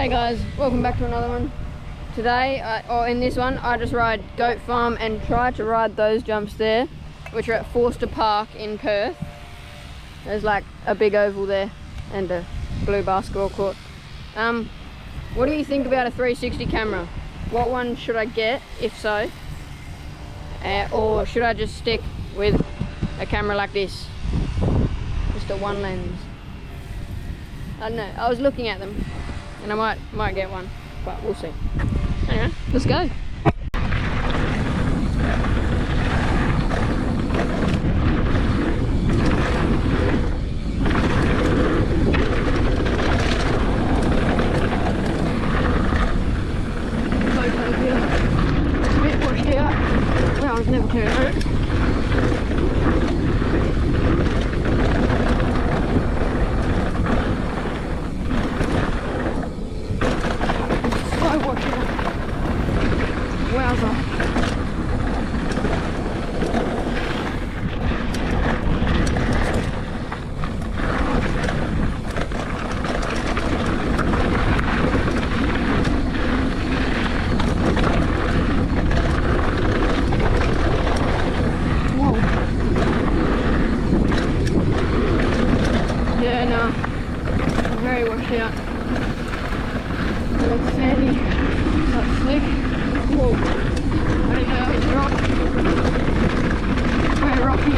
Hey guys, welcome back to another one. Today, or in this one, I just ride Goat Farm and try to ride those jumps there, which are at Forster Park in Perth. There's like a big oval there and a blue basketball court. What do you think about a 360 camera? What one should I get, if so? Or should I just stick with a camera like this? Just a one lens. I don't know, I was looking at them and I might get one, but we'll see. Anyway, let's go. It's a bit pushed out. Well, I was never turned on it. Very washed out. It's sandy, it's slick. Whoa, I didn't know that was a rock. Very rocky.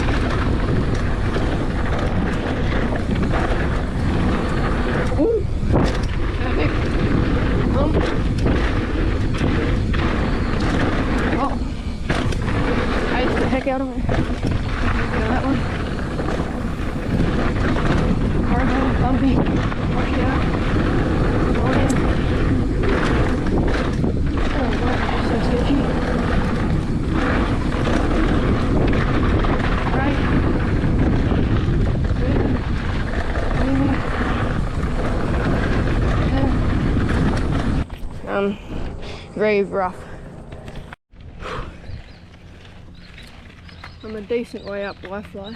Ooh, perfect. Oh, hates the heck out of me. Look at that one. Horizontal, bumpy, wash it out. Oh yeah. Oh wow, so sketchy. Right. Very rough. I'm a decent way up Wi-Fi.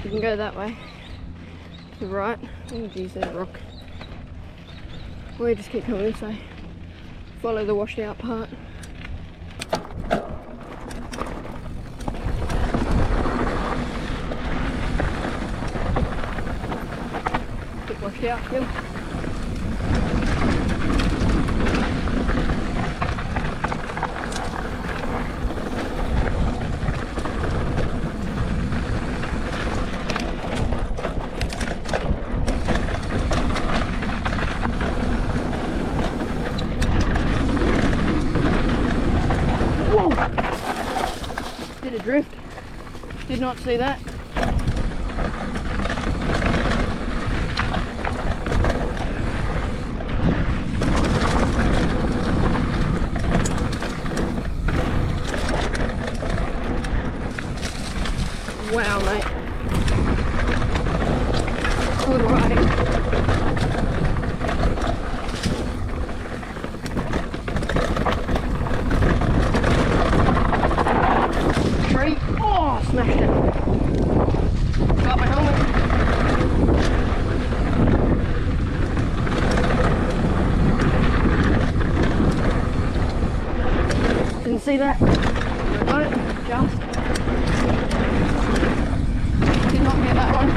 You can go that way. To the right. Oh geez, there's a rock. We just keep coming this way. Follow the washed out part. Bit washed out still. Did a drift. Did not see that. Wow, mate. Good riding. Oh, smashed it. Got my helmet. Didn't see that. Got it. Just. Did not get that one.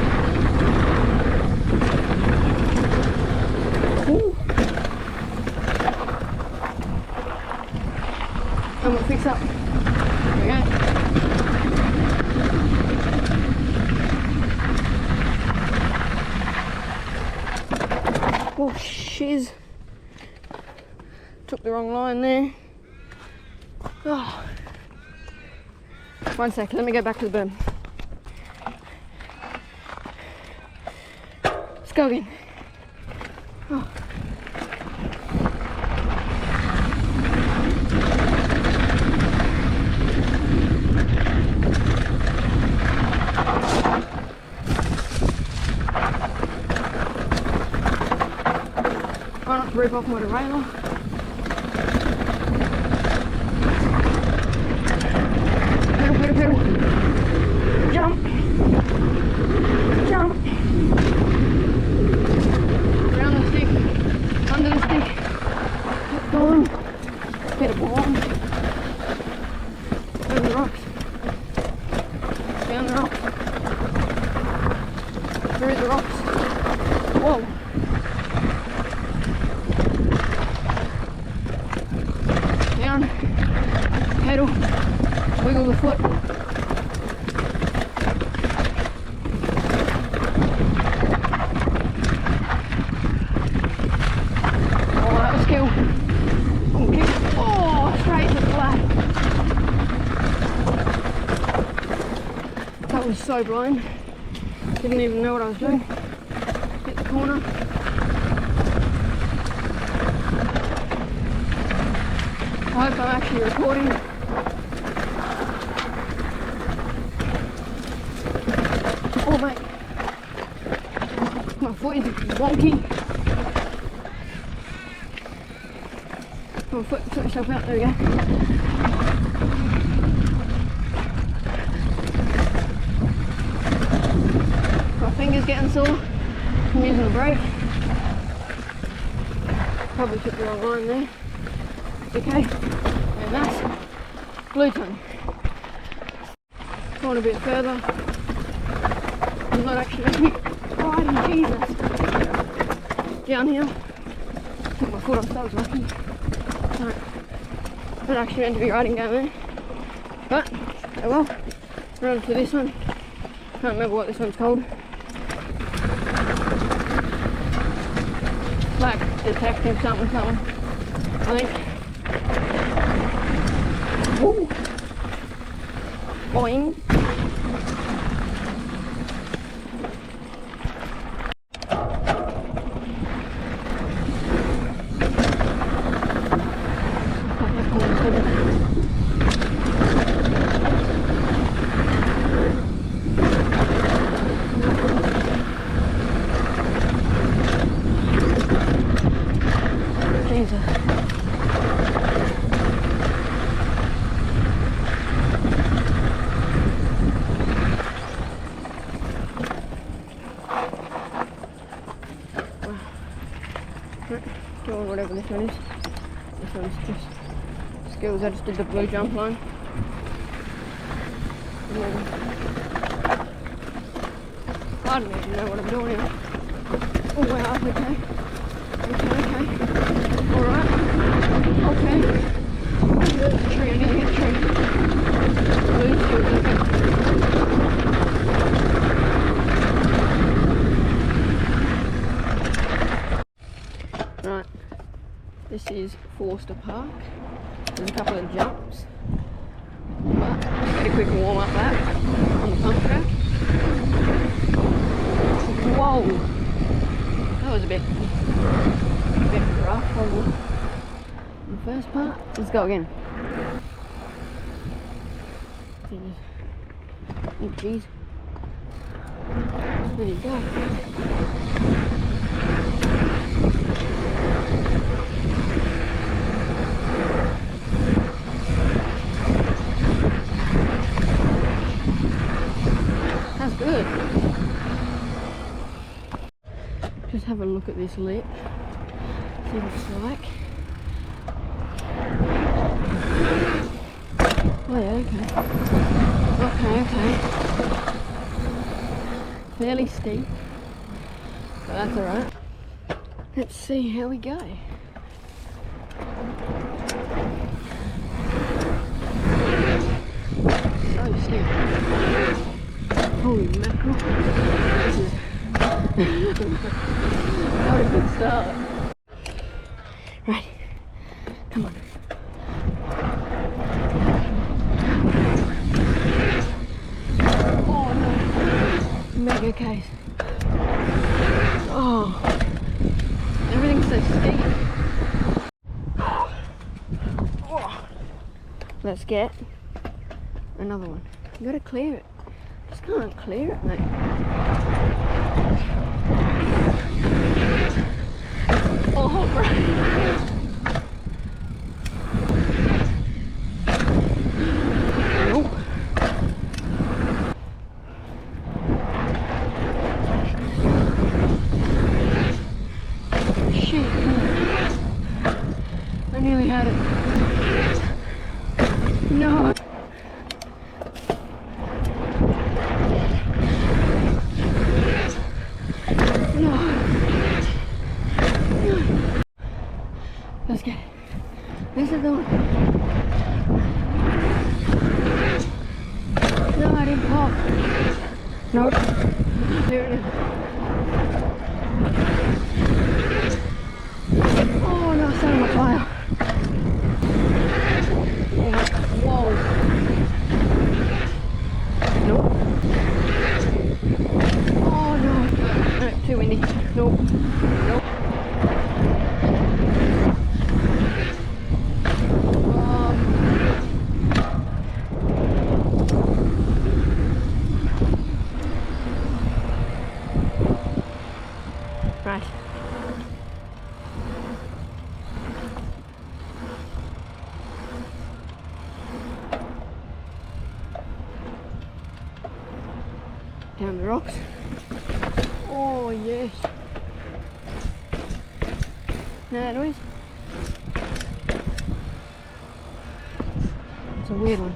Ooh. Helmet fix up. There we go. Oh shiz, took the wrong line there. Oh. 1 sec, let me go back to the berm. Let's go again. Oh. Try not to rip off my derailleur. Pedal, pedal, pedal. Jump. Jump. Around the stick. Under the stick. pedal, wiggle the foot. Oh, that was cool. Oh, straight to the flat. That was so blind. Didn't even know what I was doing. Hit the corner. I hope I'm actually recording. Oh mate, my foot is wonky. Come on, foot yourself out, there we go. My finger's getting sore from using the brake. Probably took the wrong line there. It's okay. And that's gluten. Going a bit further. I'm not actually riding, Jesus. Downhill. Took my foot off, that was lucky. Right. Not actually meant to be riding down there. But, oh well. We're on to this one. Can't remember what this one's called. Like detective something. I think. Woo. Boing. Or whatever this one is. This one's just skills. I just did the blue jump line. I don't even know what I'm doing here. Oh wow, okay. Alright. Okay. There's a tree, I need to hit a tree. Blue skills, okay. Right, this is Forster Park. There's a couple of jumps, but just get a quick warm up lap on the pump track. Whoa, that was a bit rough on the first part. Let's go again. Oh jeez, there you go. That's good. Just have a look at this lip. See what it's like. Oh yeah, okay. Fairly steep, but that's alright. Let's see how we go. So steep. Holy mackerel. This is not a good start. Right, come on. Oh no. Mega case. Oh. Everything's so steep. Oh. Let's get another one. You gotta clear it. Just can't clear it, mate. Oh, right. Nope. Shit. I nearly had it. No. Let's get it. This is the one. No, I didn't pop. Nope. There it is. Oh no, it's on my fire. Whoa. Nope. Oh no. No, too windy. Nope. Nope. Right. Down the rocks. Oh yes. Know that noise? It's a weird one.